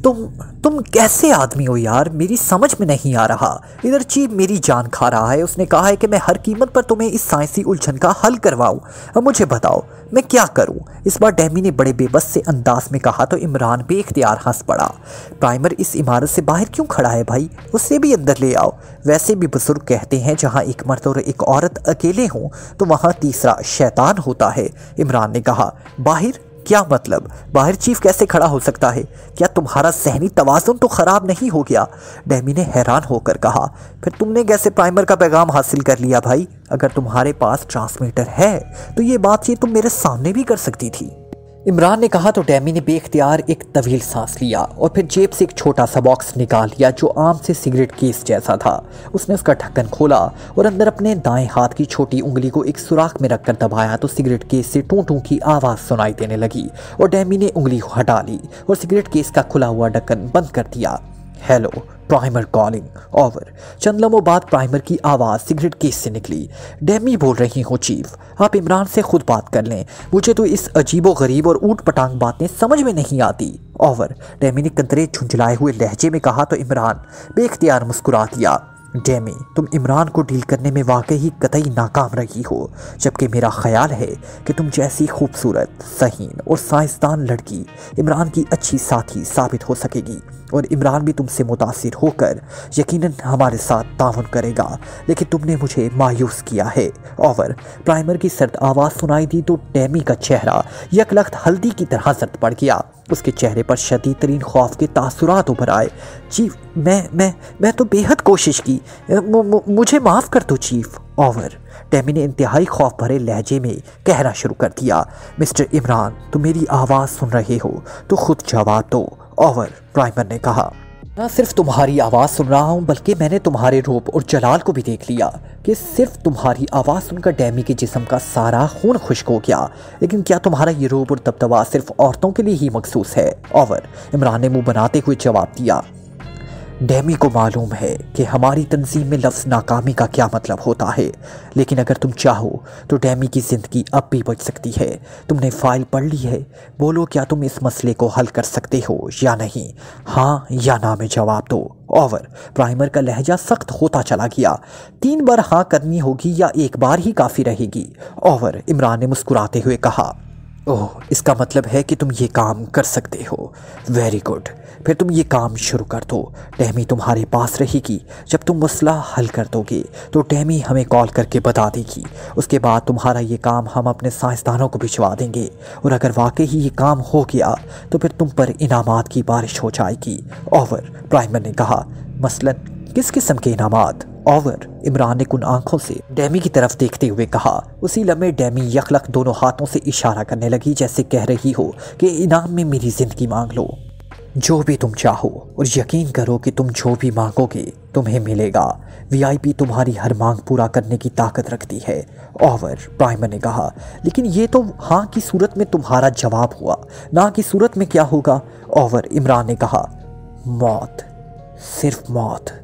तुम कैसे आदमी हो यार, मेरी समझ में नहीं आ रहा। इधर चीफ मेरी जान खा रहा है। उसने कहा है कि मैं हर कीमत पर तुम्हें इस साइंसी उलझन का हल करवाऊं। अब मुझे बताओ मैं क्या करूं। इस बार डेमी ने बड़े बेबस से अंदाज में कहा तो इमरान बेख्तियार हंस पड़ा। प्राइमर इस इमारत से बाहर क्यों खड़ा है भाई, उससे भी अंदर ले आओ। वैसे भी बुजुर्ग कहते हैं जहां एक मर्द और एक औरत अकेले हों तो वहां तीसरा शैतान होता है। इमरान ने कहा बाहर क्या मतलब, बाहर चीफ कैसे खड़ा हो सकता है? क्या तुम्हारा सहनी तवाज़ुन तो ख़राब नहीं हो गया? डेमी ने हैरान होकर कहा। फिर तुमने कैसे प्राइमर का पैगाम हासिल कर लिया भाई? अगर तुम्हारे पास ट्रांसमीटर है तो ये बातचीत तुम मेरे सामने भी कर सकती थी। इमरान ने कहा तो डेमी ने बेख्तियार एक तवील सांस लिया और फिर जेब से एक छोटा सा बॉक्स निकाल लिया जो आम से सिगरेट केस जैसा था। उसने उसका ढक्कन खोला और अंदर अपने दाएं हाथ की छोटी उंगली को एक सुराख में रखकर दबाया तो सिगरेट केस से टू टू की आवाज़ सुनाई देने लगी और डेमी ने उंगली हटा ली और सिगरेट केस का खुला हुआ ढक्कन बंद कर दिया। Hello, primer calling, over. चंद लम्हों बाद प्राइमर की आवाज़ सिगरेट केस से निकली। डेमी बोल रही हूँ चीफ, आप इमरान से खुद बात कर लें। मुझे तो इस अजीबो गरीब और ऊट पटांग बातें समझ में नहीं आती। ओवर। डेमी ने कंतरे झुंझलाए हुए लहजे में कहा तो इमरान बेख्तियार मुस्कुरा दिया। डेमी, तुम इमरान को डील करने में वाकई ही कतई नाकाम रही हो, जबकि मेरा ख्याल है कि तुम जैसी खूबसूरत, सहीन और साइंसदान लड़की इमरान की अच्छी साथी साबित हो सकेगी और इमरान भी तुमसे मुतासिर होकर यकीनन हमारे साथ ताउन करेगा। लेकिन तुमने मुझे मायूस किया है। ओवर। प्राइमर की सर्द आवाज़ सुनाई दी तो डेमी का चेहरा यकलख्त हल्दी की तरह जर्द पड़ गया। उसके चेहरे पर शदीद तरीन खौफ के तासुरात उभर आए। चीफ, मैं तो बेहद कोशिश की, मुझे माफ़ कर दो चीफ। ओवर। डेमी ने इंतहाई खौफ भरे लहजे में कहना शुरू कर दिया। मिस्टर इमरान, तुम मेरी आवाज़ सुन रहे हो तो खुद जवाब दो। ओवर। प्राइमर ने कहा। ना सिर्फ तुम्हारी आवाज़ सुन रहा हूँ बल्कि मैंने तुम्हारे रूप और जलाल को भी देख लिया कि सिर्फ तुम्हारी आवाज़ सुनकर डेमी के जिस्म का सारा खून खुश्क हो गया। लेकिन क्या तुम्हारा ये रूप और दबदबा सिर्फ औरतों के लिए ही मखसूस है? ओवर। इमरान ने मुंह बनाते हुए जवाब दिया। डेमी को मालूम है कि हमारी तंजीम में लफ्ज़ नाकामी का क्या मतलब होता है, लेकिन अगर तुम चाहो तो डेमी की ज़िंदगी अब भी बच सकती है। तुमने फ़ाइल पढ़ ली है, बोलो क्या तुम इस मसले को हल कर सकते हो या नहीं? हाँ या ना में जवाब दो। ओवर। प्राइमर का लहजा सख्त होता चला गया। 3 बार हाँ करनी होगी या एक बार ही काफ़ी रहेगी? ओवर। इमरान ने मुस्कुराते हुए कहा। ओह, इसका मतलब है कि तुम ये काम कर सकते हो। वेरी गुड, फिर तुम ये काम शुरू कर दो। डेमी तुम्हारे पास रहेगी। जब तुम मसला हल कर दोगे तो डेमी हमें कॉल करके बता देगी। उसके बाद तुम्हारा ये काम हम अपने साइंसदानों को भिजवा देंगे और अगर वाकई ही ये काम हो गया तो फिर तुम पर इनामात की बारिश हो जाएगी। ओवर। प्राइमर ने कहा। मसलन किस किस्म के इनामात? ओवर। इमरान ने कुन आंखों से डेमी की तरफ देखते हुए कहा। उसी लम्हे डेमी यकलक दोनों हाथों से इशारा करने लगी जैसे कह रही हो कि इनाम में मेरी ज़िंदगी मांग लो, जो भी तुम चाहो, और यकीन करो कि तुम जो भी मांगोगे तुम्हें मिलेगा। वीआईपी तुम्हारी हर मांग पूरा करने की ताकत रखती है। ओवर। प्राइमर ने कहा। लेकिन ये तो हाँ की सूरत में तुम्हारा जवाब हुआ, ना की सूरत में क्या होगा? ओवर। इमरान ने कहा। मौत, सिर्फ मौत।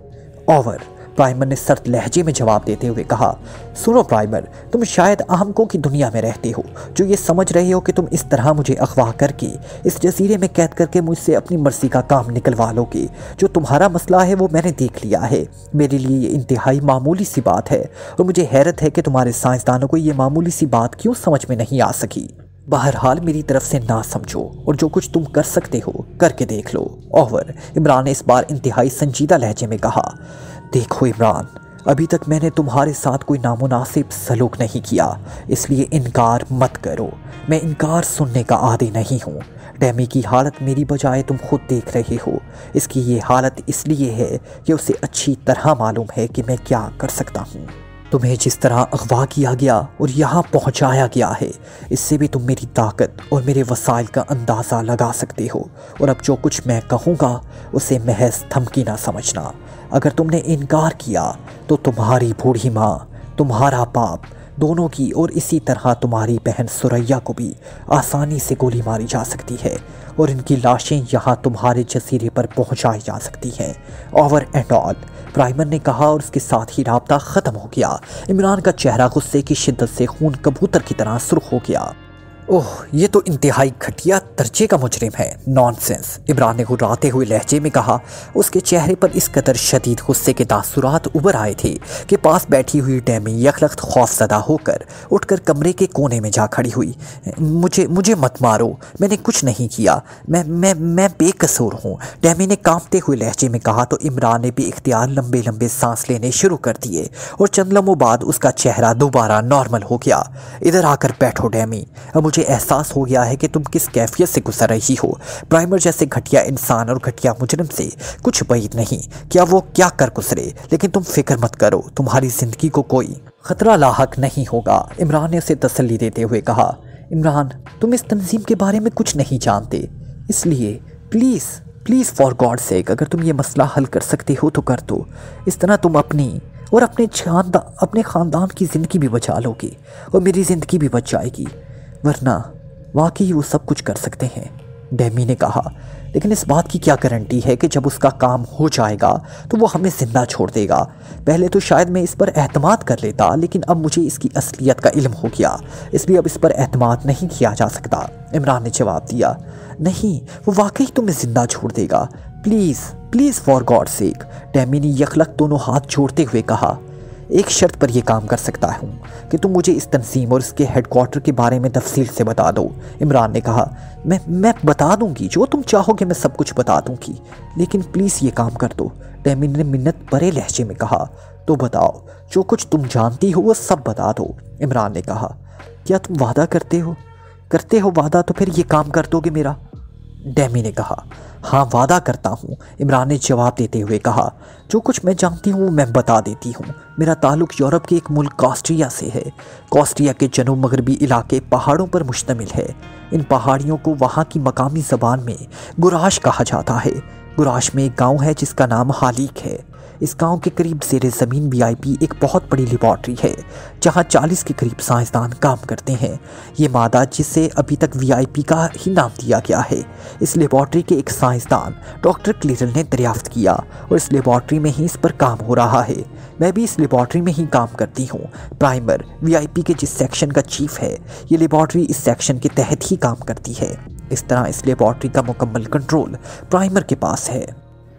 ओवर। प्राइमर ने सर्द लहजे में जवाब देते हुए कहा। सुनो प्राइमर, तुम शायद अहमकों की दुनिया में रहते हो जो ये समझ रहे हो कि तुम इस तरह मुझे अगवा करके इस जजीरे में कैद करके मुझसे अपनी मर्जी का काम निकलवा लोगे। जो तुम्हारा मसला है वो मैंने देख लिया है। मेरे लिए ये इंतहाई मामूली सी बात है और मुझे हैरत है कि तुम्हारे साइंसदानों को ये मामूली सी बात क्यों समझ में नहीं आ सकी। बहरहाल मेरी तरफ से ना समझो और जो कुछ तुम कर सकते हो करके देख लो। ओवर। इमरान ने इस बार इंतहाई संजीदा लहजे में कहा। देखो इमरान, अभी तक मैंने तुम्हारे साथ कोई नामुनासिब सलूक नहीं किया, इसलिए इनकार मत करो। मैं इनकार सुनने का आदी नहीं हूँ। डेमी की हालत मेरी बजाय तुम खुद देख रहे हो। इसकी ये हालत इसलिए है कि उसे अच्छी तरह मालूम है कि मैं क्या कर सकता हूँ। तुम्हें जिस तरह अगवा किया गया और यहाँ पहुँचाया गया है, इससे भी तुम मेरी ताकत और मेरे वसाइल का अंदाज़ा लगा सकते हो। और अब जो कुछ मैं कहूँगा उसे महज धमकी ना समझना। अगर तुमने इनकार किया तो तुम्हारी बूढ़ी माँ, तुम्हारा बाप, दोनों की, और इसी तरह तुम्हारी बहन सुरैया को भी आसानी से गोली मारी जा सकती है और इनकी लाशें यहाँ तुम्हारे जजीरे पर पहुँचाई जा सकती हैं। ओवर एंड ऑल, प्राइमर ने कहा और उसके साथ ही राब्ता ख़त्म हो गया। इमरान का चेहरा गुस्से की शिद्दत से खून कबूतर की तरह सुर्ख हो गया। ओह, ये तो इंतहाई घटिया दर्जे का मुजरिम है। नॉनसेंस, इमरान ने घुर्राते हुए लहजे में कहा। उसके चेहरे पर इस कदर शदीद गुस्से के तासुरात उभर आए थे कि पास बैठी हुई डैमी यकलख्त खौफजदा होकर उठकर कमरे के कोने में जा खड़ी हुई। मुझे मत मारो, मैंने कुछ नहीं किया, मैं बेकसूर हूँ, डैमी ने कांपते हुए लहजे में कहा। तो इमरान ने भी इख्तियार लंबे लंबे सांस लेने शुरू कर दिए और चंद लम्हों बाद उसका चेहरा दोबारा नॉर्मल हो गया। इधर आकर बैठो डैमी, अब मुझे एहसास हो गया है कि तुम किस कैफियत से गुजर रही हो। प्राइमर जैसे घटिया इंसान और घटिया मुजरिम से कुछ बैद नहीं क्या वो क्या कर गुजरे, लेकिन तुम फिक्र मत करो, तुम्हारी जिंदगी को कोई खतरा लाहक नहीं होगा। इमरान ने उसे तसल्ली देते हुए कहा। इमरान, तुम इस तंजीम के बारे में कुछ नहीं जानते, इसलिए प्लीज़ फॉर गॉड सेक, अगर तुम ये मसला हल कर सकते हो तो कर दो। इस तरह तुम अपनी और अपने ख़ानदान की ज़िंदगी भी बचा लोगे और मेरी ज़िंदगी भी बच जाएगी, वरना वाकई वो सब कुछ कर सकते हैं, डैमी ने कहा। लेकिन इस बात की क्या गारंटी है कि जब उसका काम हो जाएगा तो वो हमें जिंदा छोड़ देगा। पहले तो शायद मैं इस पर एतमाद कर लेता, लेकिन अब मुझे इसकी असलियत का इल्म हो गया, इसलिए अब इस पर एतमाद नहीं किया जा सकता। इमरान ने जवाब दिया। नहीं, वो वाकई तुम्हें जिंदा छोड़ देगा, प्लीज़ फॉर गॉड सेक, डैमी ने यखलक दोनों हाथ जोड़ते हुए कहा। एक शर्त पर यह काम कर सकता हूँ कि तुम मुझे इस तंजीम और इसके हेडक्वार्टर के बारे में तफसील से बता दो। इमरान ने कहा। मैं बता दूंगी, जो तुम चाहोगे मैं सब कुछ बता दूंगी, लेकिन प्लीज़ ये काम कर दो, डैमी ने मिन्नत भरे लहजे में कहा। तो बताओ, जो कुछ तुम जानती हो वो सब बता दो, इमरान ने कहा। क्या तुम वादा करते हो वादा, तो फिर ये काम कर दोगे मेरा, डैमी ने कहा। हाँ, वादा करता हूँ, इमरान ने जवाब देते हुए कहा। जो कुछ मैं जानती हूँ मैं बता देती हूँ। मेरा ताल्लुक़ यूरोप के एक मुल्क कॉस्ट्रिया से है। कॉस्ट्रिया के जनूब मगरबी इलाके पहाड़ों पर मुश्तमिल है। इन पहाड़ियों को वहाँ की मकामी ज़बान में गुराश कहा जाता है। गुराश में एक गाँव है जिसका नाम हालीक है। इस गांव के करीब ज़ेरे ज़मीन वीआईपी एक बहुत बड़ी लेबॉर्ट्री है जहां 40 के करीब साइंसदान काम करते हैं। ये मादा जिसे अभी तक वीआईपी का ही नाम दिया गया है, इस लेबॉर्ट्री के एक साइंसदान डॉक्टर क्लिरल ने दरियाफ्त किया और इस लेबॉर्ट्री में ही इस पर काम हो रहा है। मैं भी इस लेबॉर्ट्री में ही काम करती हूँ। प्राइमर वीआईपी के जिस सेक्शन का चीफ है, ये लेबॉर्ट्री इस सेक्शन के तहत ही काम करती है। इस तरह इस लेबॉर्ट्री का मुकम्मल कंट्रोल प्राइमर के पास है।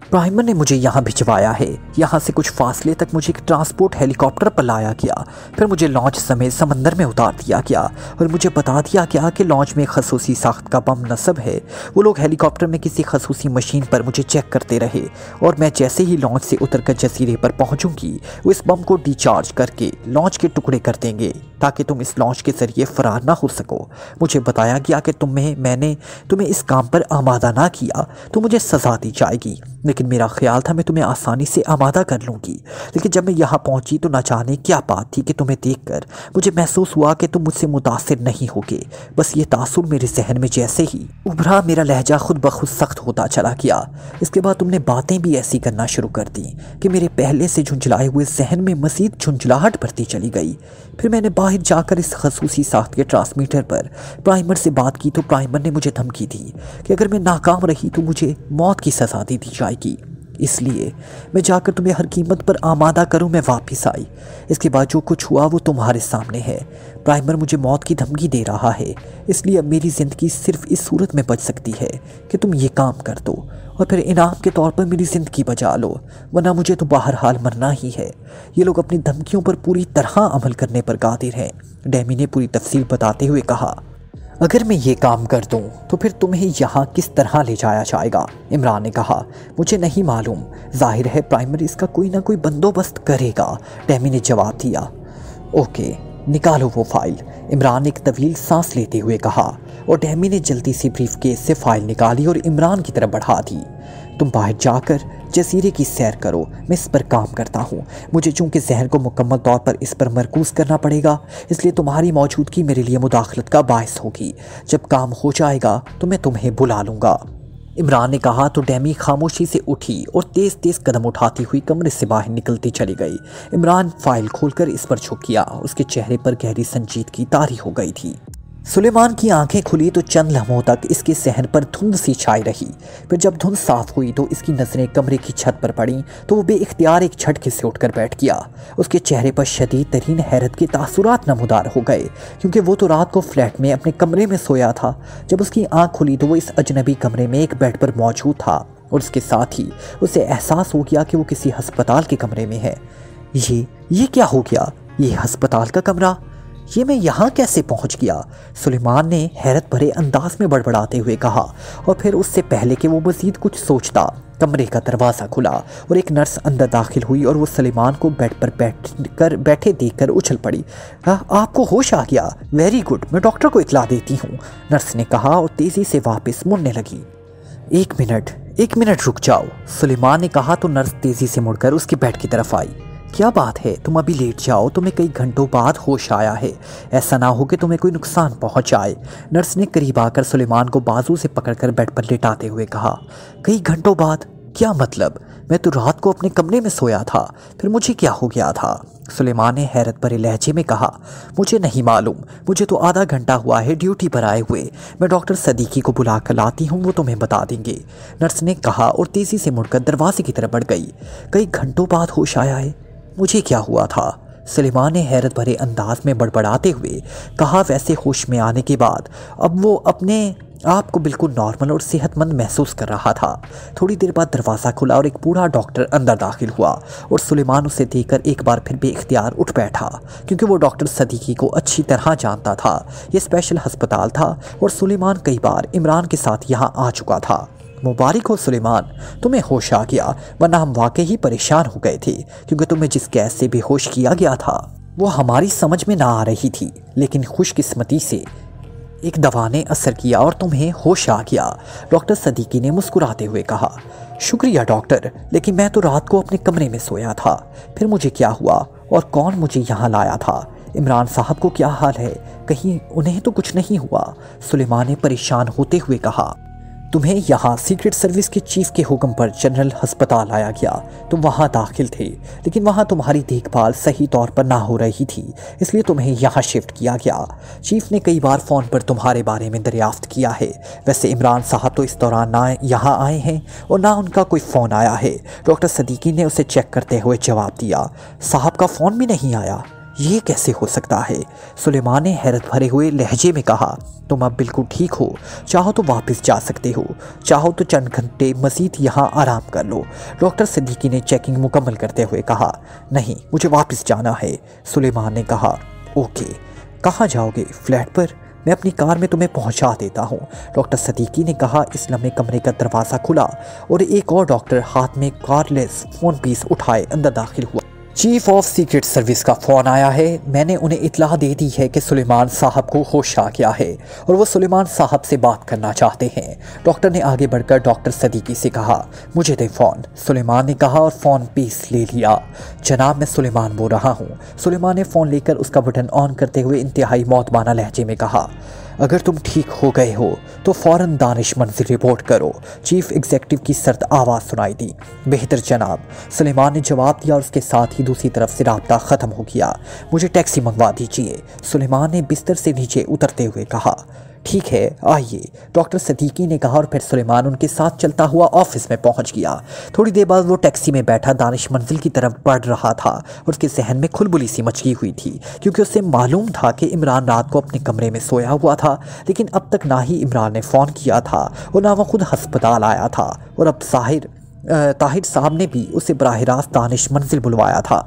प्राइमर ने मुझे यहाँ भिजवाया है। यहाँ से कुछ फासले तक मुझे एक ट्रांसपोर्ट हेलीकॉप्टर पर लाया गया, फिर मुझे लॉन्च समेत समंदर में उतार दिया गया और मुझे बता दिया गया कि लॉन्च में खसूसी साख्त का बम नस्ब है। वो लोग हेलीकॉप्टर में किसी खसूसी मशीन पर मुझे चेक करते रहे और मैं जैसे ही लॉन्च से उतरकर जजीरे पर पहुँचूंगी वो इस बम को डिचार्ज करके लॉन्च के टुकड़े कर देंगे ताकि तुम इस लॉन्च के ज़रिए फ़रार ना हो सको। मुझे बताया गया कि मैंने तुम्हें इस काम पर आमादा ना किया तो मुझे सज़ा दी जाएगी, लेकिन मेरा ख्याल था मैं तुम्हें आसानी से आमादा कर लूँगी। लेकिन जब मैं यहाँ पहुँची तो न जाने क्या बात थी कि तुम्हें देखकर मुझे महसूस हुआ कि तुम मुझसे मुतासिर नहीं होगे। बस ये तासुर मेरे जहन में जैसे ही उभरा, मेरा लहजा खुद ब खुद सख्त होता चला गया। इसके बाद तुमने बातें भी ऐसी करना शुरू कर दी कि मेरे पहले से झुंझलाए हुए जहन में मज़ीद झुंझलाहट बढ़ती चली गई। फिर मैंने बाहर जाकर इस खसूसी साख्त के ट्रांसमीटर पर प्राइमर से बात की तो प्राइमर ने मुझे धमकी दी कि अगर मैं नाकाम रही तो मुझे मौत की सज़ा दे दी जाएगी। इसलिए मैं जाकर तुम्हें हर कीमत पर आमादा करूं। मैं वापस आई। इसके बाद जो कुछ हुआ वो तुम्हारे सामने है। प्राइमर मुझे मौत की धमकी दे रहा है, इसलिए अब मेरी ज़िंदगी सिर्फ इस सूरत में बच सकती है कि तुम ये काम कर दो और फिर इनाम के तौर पर मेरी ज़िंदगी बचा लो, वरना मुझे तो बहरहाल मरना ही है। ये लोग अपनी धमकियों पर पूरी तरह अमल करने पर कादिर हैं, डैमी ने पूरी तफसील बताते हुए कहा। अगर मैं ये काम कर दूं तो फिर तुम्हें यहाँ किस तरह ले जाया जाएगा, इमरान ने कहा। मुझे नहीं मालूम, जाहिर है प्राइमर इसका कोई ना कोई बंदोबस्त करेगा, डैमी ने जवाब दिया। ओके, निकालो वो फाइल, इमरान ने एक तवील सांस लेते हुए कहा और डैमी ने जल्दी से ब्रीफकेस से फाइल निकाली और इमरान की तरफ बढ़ा दी। तुम बाहर जाकर जजीरे की सैर करो, मैं इस पर काम करता हूँ। मुझे चूँकि जहन को मुकम्मल तौर पर इस पर मरकूज़ करना पड़ेगा, इसलिए तुम्हारी मौजूदगी मेरे लिए मुदाखलत का बायस होगी। जब काम हो जाएगा तो मैं तुम्हें बुला लूँगा। इमरान ने कहा तो डेमी खामोशी से उठी और तेज तेज कदम उठाती हुई कमरे से बाहर निकलती चली गई। इमरान फाइल खोलकर इस पर झुक गया। उसके चेहरे पर गहरी संजीदगी तारी हो गई थी। सुलेमान की आंखें खुली तो चंद लम्हों तक इसके सहन पर धुंध सी छाई रही। फिर जब धुंध साफ हुई तो इसकी नजरें कमरे की छत पर पड़ी तो वो बेइख्तियार एक झटके से उठकर बैठ गया। उसके चेहरे पर शदीद तरीन हैरत के तासुरात नमूदार हो गए, क्योंकि वो तो रात को फ्लैट में अपने कमरे में सोया था। जब उसकी आंख खुली तो वो इस अजनबी कमरे में एक बेड पर मौजूद था और उसके साथ ही उसे एहसास हो गया कि वो किसी अस्पताल के कमरे में है। ये क्या हो गया? ये अस्पताल का कमरा? ये मैं यहाँ कैसे पहुँच गया? सुलेमान ने हैरत भरे अंदाज में बड़बड़ाते हुए कहा। और फिर उससे पहले कि वो मजीद कुछ सोचता, कमरे का दरवाज़ा खुला और एक नर्स अंदर दाखिल हुई और वो सुलेमान को बेड पर बैठे देखकर उछल पड़ी। आपको होश आ गया? वेरी गुड, मैं डॉक्टर को इत्ला देती हूँ, नर्स ने कहा और तेज़ी से वापस मुड़ने लगी। एक मिनट रुक जाओ, सुलेमान ने कहा तो नर्स तेज़ी से मुड़कर उसके बेड की तरफ आई। क्या बात है, तुम अभी लेट जाओ, तुम्हें कई घंटों बाद होश आया है, ऐसा ना हो कि तुम्हें कोई नुकसान पहुंच आए। नर्स ने करीब आकर सुलेमान को बाजू से पकड़कर बेड पर लेटाते हुए कहा। कई घंटों बाद? क्या मतलब? मैं तो रात को अपने कमरे में सोया था, फिर मुझे क्या हो गया था? सुलेमान ने हैरत भरे लहजे में कहा। मुझे नहीं मालूम, मुझे तो आधा घंटा हुआ है ड्यूटी पर आए हुए। मैं डॉक्टर सदीकी को बुला कर लाती हूँ, वो तुम्हें बता देंगे, नर्स ने कहा और तेज़ी से मुड़कर दरवाजे की तरफ बढ़ गई। कई घंटों बाद होश आया है? मुझे क्या हुआ था? सुलेमान ने हैरत भरे अंदाज में बड़बड़ाते हुए कहा। वैसे होश में आने के बाद अब वो अपने आप को बिल्कुल नॉर्मल और सेहतमंद महसूस कर रहा था। थोड़ी देर बाद दरवाज़ा खुला और एक बूढ़ा डॉक्टर अंदर दाखिल हुआ और सुलेमान उसे देखकर एक बार फिर बेइख्तियार उठ बैठा, क्योंकि वो डॉक्टर सदीकी को अच्छी तरह जानता था। ये स्पेशल अस्पताल था और सुलेमान कई बार इमरान के साथ यहाँ आ चुका था। मुबारक हो सुलेमान, तुम्हें होश आ गया, वरना हम वाकई ही परेशान हो गए थे, क्योंकि तुम्हें जिस गैस से बेहोश किया गया था वो हमारी समझ में ना आ रही थी, लेकिन खुशकिस्मती से एक दवा ने असर किया और तुम्हें होश आ गया, डॉक्टर सदीकी ने मुस्कुराते हुए कहा। शुक्रिया डॉक्टर, लेकिन मैं तो रात को अपने कमरे में सोया था, फिर मुझे क्या हुआ और कौन मुझे यहाँ लाया था? इमरान साहब को क्या हाल है? कहीं उन्हें तो कुछ नहीं हुआ? सुलेमान ने परेशान होते हुए कहा। तुम्हें यहाँ सीक्रेट सर्विस के चीफ के हुक्म पर जनरल अस्पताल लाया गया। तुम वहाँ दाखिल थे, लेकिन वहाँ तुम्हारी देखभाल सही तौर पर ना हो रही थी, इसलिए तुम्हें यहाँ शिफ्ट किया गया। चीफ ने कई बार फ़ोन पर तुम्हारे बारे में दरियाफ्त किया है। वैसे इमरान साहब तो इस दौरान ना यहाँ आए हैं और ना उनका कोई फ़ोन आया है, डॉक्टर सदीकी ने उसे चेक करते हुए जवाब दिया। साहब का फ़ोन भी नहीं आया? ये कैसे हो सकता है? सुलेमान ने हैरत भरे हुए लहजे में कहा। तुम अब बिल्कुल ठीक हो, चाहो तो वापस जा सकते हो, चाहो तो चंद घंटे मज़ीद यहाँ आराम कर लो, डॉक्टर सदीकी ने चेकिंग मुकम्मल करते हुए कहा। नहीं, मुझे वापस जाना है, सुलेमान ने कहा। ओके, कहाँ जाओगे? फ्लैट पर? मैं अपनी कार में तुम्हें पहुंचा देता हूं, डॉक्टर सदीकी ने कहा। इस लम्हे कमरे का दरवाज़ा खुला और एक और डॉक्टर हाथ में कार्डलेस फ़ोन पीस उठाए अंदर दाखिल हुआ। चीफ ऑफ सीक्रेट सर्विस का फ़ोन आया है। मैंने उन्हें इत्तला दे दी है कि सुलेमान साहब को होश आ गया है और वो सुलेमान साहब से बात करना चाहते हैं, डॉक्टर ने आगे बढ़कर डॉक्टर सदीकी से कहा। मुझे दे फ़ोन, सुलेमान ने कहा और फ़ोन पीस ले लिया। जनाब, मैं सुलेमान बोल रहा हूँ, सुलेमान ने फ़ोन लेकर उसका बटन ऑन करते हुए इंतहाई मौतबाना लहजे में कहा। अगर तुम ठीक हो गए हो तो फ़ौरन दानिश मंजिल रिपोर्ट करो, चीफ एग्जीक्यूटिव की सर्द आवाज़ सुनाई दी। बेहतर जनाब, सुलेमान ने जवाब दिया और उसके साथ ही दूसरी तरफ से राब्ता ख़त्म हो गया। मुझे टैक्सी मंगवा दीजिए, सुलेमान ने बिस्तर से नीचे उतरते हुए कहा। ठीक है, आइए, डॉक्टर सदीकी ने कहा और फिर सुलेमान उनके साथ चलता हुआ ऑफिस में पहुंच गया। थोड़ी देर बाद वो टैक्सी में बैठा दानिश मंजिल की तरफ बढ़ रहा था और उसके जहन में खुलबुली सी मचली हुई थी, क्योंकि उसे मालूम था कि इमरान रात को अपने कमरे में सोया हुआ था, लेकिन अब तक ना ही इमरान ने फ़ोन किया था और ना वो खुद अस्पताल आया था, और अब ताहिर साहब ने भी उसे बराह रास्त दानिश मंजिल बुलवाया था।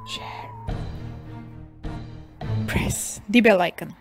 share, press the bell icon